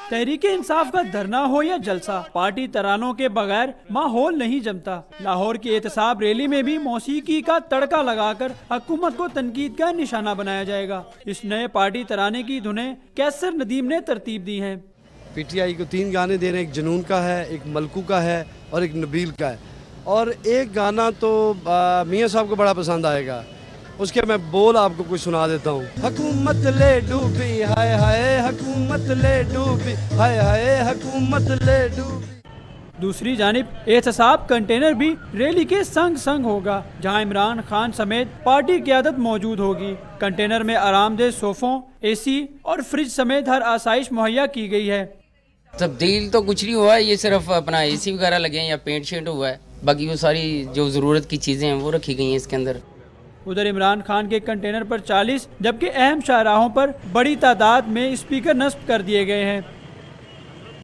तहरीके इंसाफ का धरना हो या जलसा, पार्टी तरानों के बगैर माहौल नहीं जमता। लाहौर की एहतसाब रैली में भी मौसीकी का तड़का लगाकर हुकूमत को तनकीद का निशाना बनाया जाएगा। इस नए पार्टी तराने की धुनें कैसर नदीम ने तरतीब दी हैं। पीटीआई को 3 गाने दे रहे हैं, एक जुनून का है, एक मलकू का है और एक नबील का है। और एक गाना तो मियाँ साहब को बड़ा पसंद आएगा, उसके मैं बोल आपको कुछ सुना देता हूँ। हुकूमत ले डूबी हाय हाय, हुकूमत ले डूबी हाय हाय, हुकूमत ले डूबी। दूसरी जानिब एहतसाब कंटेनर भी रैली के संग संग होगा, जहां इमरान खान समेत पार्टी क़यादत मौजूद होगी। कंटेनर में आरामदेह सोफों, एसी और फ्रिज समेत हर आसाइश मुहैया की गई है। तब्दील तो कुछ नहीं हुआ है, ये सिर्फ अपना एसी वगैरह लगे हैं या पेंट शेंट हुआ है, बाकी वो सारी जो ज़रूरत की चीज़ें हैं वो रखी गई हैं इसके अंदर। उधर इमरान खान के कंटेनर पर 40 जबकि अहम शाहराहों पर बड़ी तादाद में स्पीकर नस्ब कर दिए गए हैं।